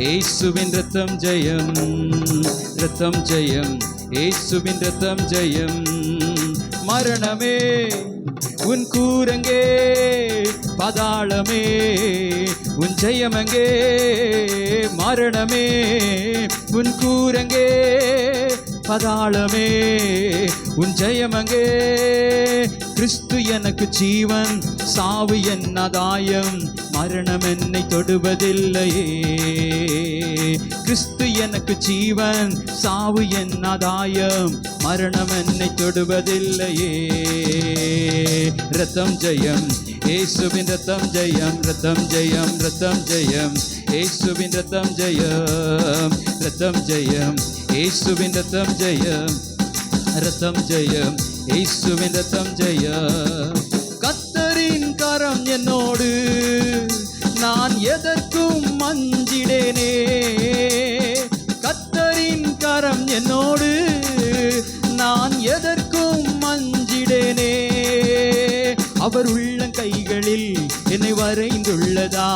இயேசுவின் ரத்தம் ஜெயம், ரத்தம் ஜெயம், இயேசுவின் ரத்தம் ஜெயம். மரணமே உன் கூரங்கே, பாதாளமே உன் ஜெயமங்கே. மரணமே உன் கூரங்கே, பாதாளமே உன் ஜெயமங்கே. கிறிஸ்து எனக்கு ஜீவன், சாவு என் ஆதாயம், மரணம் என்னை தொடுவதில்லையே. கிறிஸ்து எனக்கு ஜீவன், சாவு என் ஆதாயம், மரணம் என்னை தொடுவதில்லையே. ரத்தம் ஜெயம், இயேசுவின் ரத்தம் ஜெயம், ரத்தம் ஜெயம், ரத்தம் ஜெயம், இயேசுவின் ரத்தம் ஜெயம், ரத்தம் ஜெயம், இயேசுவின் ரத்தம் ஜெயம், ரத்தம் ஜெயம், இயேசுவின் ரத்தம் ஜெயம். கர்த்தரின் கரம் என்னோடு, நான் எதற்கும் அஞ்சிடேனே. கர்த்தரின் கரம் என்னோடு, நான் எதற்கும் அஞ்சிடேனே. அவர் உள்ளங்கைகளில் என்னை வரைந்துள்ளதா,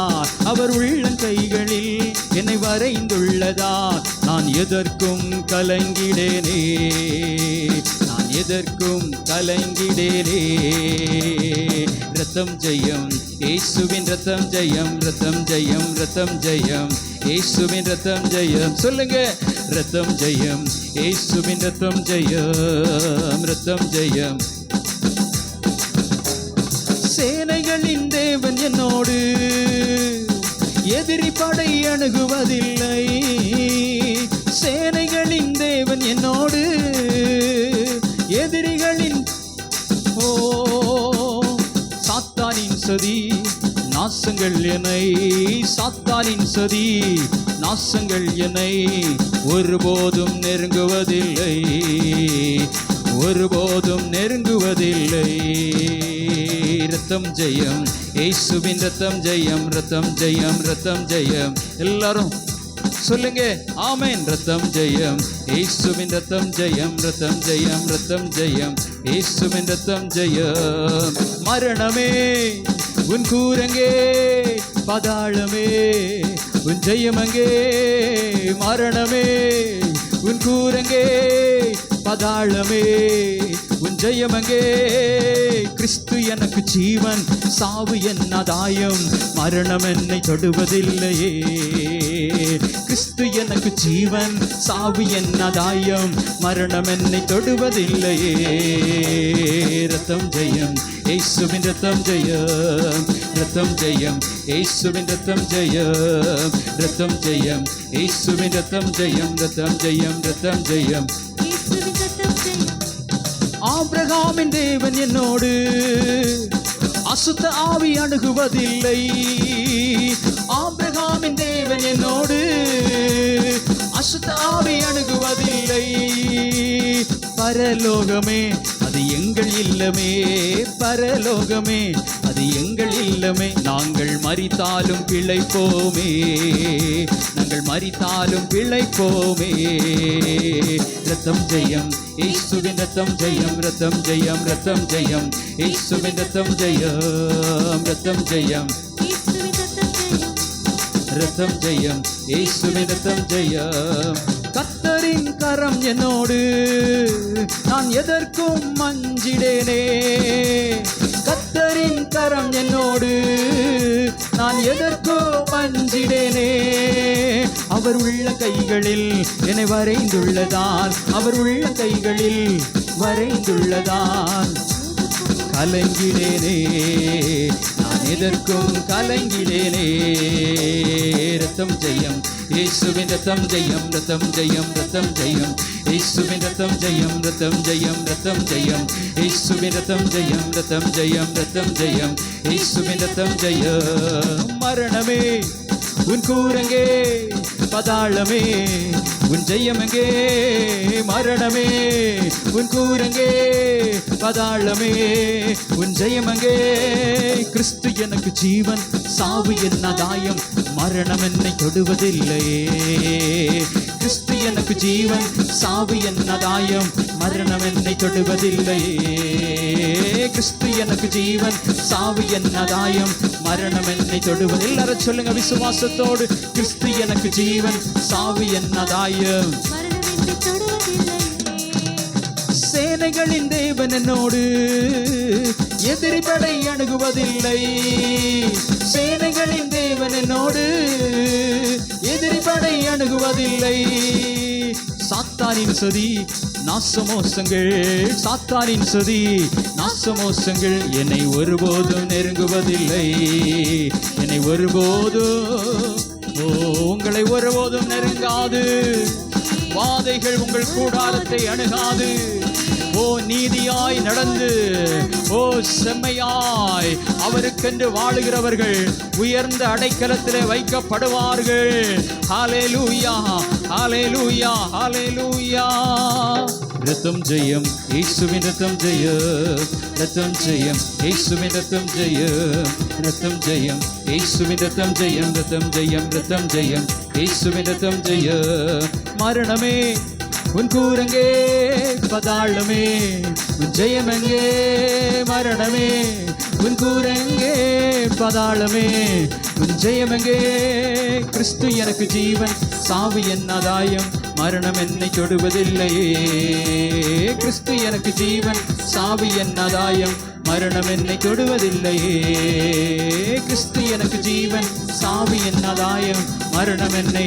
அவர் உள்ளங்கைகளில் என்னை வரைந்துள்ளதா. நான் எதற்கும் கலங்கிடேனே, நான் எதற்கும் கலங்கிடேனே. ரத்தம் ஜெயம், இயேசுவின் ரத்தம் ஜெயம், ரத்தம் ஜெயம், ரத்தம் ஜெயம், இயேசுவின் ரத்தம் ஜெயம். சொல்லுங்க, ரத்தம் ஜெயம், இயேசுவின் ரத்தம் ஜெயம், ரத்தம் ஜெயம். சேனைகளின் தேவன் என்னோடு, எதிரி படை அணுகுவதில்லை. சேனைகளின் தேவன் என்னோடு, எதிரிகளின் சாத்தானின் சதி நாசங்கள் என்னை, சாத்தானின் சதி நாசங்கள் என்னை ஒருபோதும் நெருங்குவதில்லை, ஒருபோதும் நெருங்குவதில்லை. ரத்தம் ஜெயம், இயேசுவின் ரத்தம் ஜெயம், ரத்தம் ஜெயம், ரத்தம் ஜெயம். எல்லாரும் சொல்லுங்க ஆமென். ரத்தம் ஜெயம், இயேசுவின் ரத்தம் ஜெயம், ரத்தம் ஜெயம், ரத்தம் ஜெயம், இயேசுவின் ரத்தம் ஜெயம். மரணமே உன் கூரங்கே, பாதாளமே உன் ஜெயமங்கே. மரணமே உன் கூரங்கே, பாதாளமே உன் ஜெயமங்கே. கிறிஸ்து எனக்கு ஜீவன், சாவு என் ஆதாயம், மரணம் என்னை தொடுவதில்லையே. கிறிஸ்து எனக்கு ஜீவன், சாவு என் ஆதாயம், மரணம் என்னை தொடுவதில்லையே. ரத்தம் ஜெயம், இயேசுவின் ரத்தம் ஜெயம், ரத்தம் ஜெயம், இயேசுவின் ரத்தம் ஜெயம், ரத்தம் ஜெயம், இயேசுவின் ரத்தம் ஜெயம், ரத்தம் ஜெயம், ரத்தம் ஜெயம். ஆபிரகாமின் தேவன் என்னோடு, அசுத்த ஆவி அணுகுவதில்லை. ஆபிரகாமின் தேவன் என்னோடு, அசுத்த ஆவி அணுகுவதில்லை. பரலோகமே அது எங்கள் இல்லமே, பரலோகமே அது எங்கள் இல்லமே. நாங்கள் மரித்தாலும் பிழைப்போமே, நாங்கள் மரித்தாலும் பிழைப்போமே. ரத்தம் ஜெயம், இயேசுவின் ரத்தம் ஜெயம், ரத்தம் ஜெயம், ரத்தம் ஜெயம், இயேசுவின் ரத்தம் ஜெயம், ரத்தம் ஜெயம், ரத்தம் ஜெயம், இயேசுவின் ரத்தம் ஜெயம். கர்த்தரின் கரம் என்னோடு, நான் எதற்கும் அஞ்சிடேனே. கர்த்தரின் கரம் என்னோடு, நான் எதற்கும் அஞ்சிடேனே. அவர் உள்ள கைகளில் என்னை வரைந்துள்ளதால், அவர் உள்ள கைகளில் வரைந்துள்ளதால் கலங்கிடேனே, நான் எதற்கும் கலங்கிடேனே. ரத்தம் ஜெயம், இயேசுவின் ரத்தம் ஜெயம், ரத்தம் ஜெயம், ரத்தம் ஜெயம், இயேசுவின் ரத்தம் ஜெயம், ரத்தம் ஜெயம், ரத்தம் ஜெயம், இயேசுவின் ரத்தம் ஜெயம், ரத்தம் ஜெயம், ரத்தம் ஜெயம், இயேசுவின் ரத்தம் ஜெயம். மரணமே உன் கூரங்கே, பாதாளமே உன் ஜெயமங்கே. மரணமே உன் கூரங்கே, பாதாளமே உன் ஜெயமங்கே. கிறிஸ்து எனக்கு ஜீவன், சாவு என் ஆதாயம், மரணம் என்னை தொடுவதில்லையே. கிறிஸ்து எனக்கு ஜீவன், சாவு என் ஆதாயம், மரணம் என்னை தொடுவதில்லையே. கிறிஸ்து எனக்கு ஜீவன், சாவு என்னதாயம், மரணம் என்னை தொடுவது. எல்லாரும் சொல்லுங்க விசுவாசத்தோடு, கிறிஸ்து எனக்கு ஜீவன், சாவு என்னதாயம். சேனைகளின் தேவன் என்னோடு, எதிரி படை அணுகுவதில்லை. சேனைகளின் தேவன் என்னோடு, எதிரி படை அணுகுவதில்லை. சாத்தானின் சதி நாசமோசங்கள், சாத்தானின் சதி நாசமோசங்கள் என்னை ஒருபோதும் நெருங்குவதில்லை. என்னை ஒருபோதும், உங்களை ஒருபோதும் நெருங்காது. வாதைகள் உங்கள் கூடாரத்தை அணுகாது. ஓ நீதியாய் நடந்து, ஓ செம்மையாய் அவருக்கென்று வாழுகிறவர்கள் உயர்ந்த அடைக்கலத்திலே வைக்கப்படுவார்கள். ஹல்லேலூயா, ஹல்லேலூயா, ஹல்லேலூயா. ரத்தம் ஜெயம், இயேசுவின் ரத்தம் ஜெயம், ரத்தம் ஜெயம், இயேசுவின் ரத்தம் ஜெயம், ரத்தம் ஜெயம், இயேசுவின் ரத்தம் ஜெயம், ரத்தம் ஜெயம், ரத்தம் ஜெயம், இயேசுவின் ரத்தம் ஜெயம். மரணமே உன் கூரங்கே, பதாளமே உன் ஜெயமெங்கே. மரணமே உன் கூரங்கே, பதாளமே உன் ஜெயமெங்கே. கிறிஸ்து எனக்கு ஜீவன், சாவு என்னதாயம், மரணம் என்னை தொடுவதில்லையே. கிறிஸ்து எனக்கு ஜீவன், சாவு என்னதாயம், மரணம் என்னை தொடுவதில்லையே. கிறிஸ்து எனக்கு ஜீவன், சாவு என்னதாயம், மரணம் என்னை,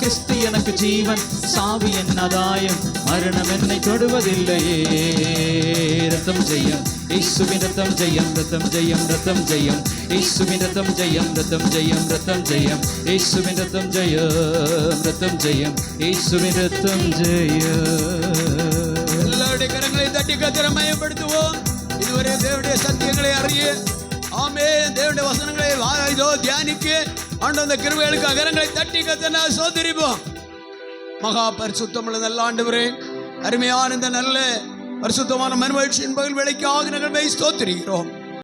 கிறிஸ்து எனக்கு ஜீவன், சாவு என்னதாயம், மரணம் என்னை தொடுவதில்லையே. ரத்தம் ஜெயம், இயேசுவின் ரத்தம் ஜெயம், ரத்தம் ஜெயம், ரத்தம் ஜெயம், இயேசுவின் ரத்தம் ஜெயம், ரத்தம் ஜெயம், ரத்தம் ஜெயம், இயேசுவின் ரத்தம் ஜெயம், ரத்தம் ஜெயம், இயேசுவின் ரத்தம் ஜெயம். எல்லாருடைய கரங்களை தட்டி கர்த்தரை மகிமைப்படுத்துவோம். இதுவரை தேவனுடைய சத்தியங்களை அறிய, ஆமென், தேவனுடைய வசனங்களை வாய்தோ தியானிக்க ஆண்டவருடைய கிருபைகளுக்கு கரங்களை தட்டி கர்த்தரை ஸ்தோத்திரிப்போம். மகா பரிசுத்தமுள்ள நல்ல ஆண்டவரே, அருமையான இந்த நல்ல பரிசுத்தமான மனமகிழ்ச்சியின் பகல் வேளைக்காக நாங்கள் ஸ்தோத்திரிக்கிறோம்.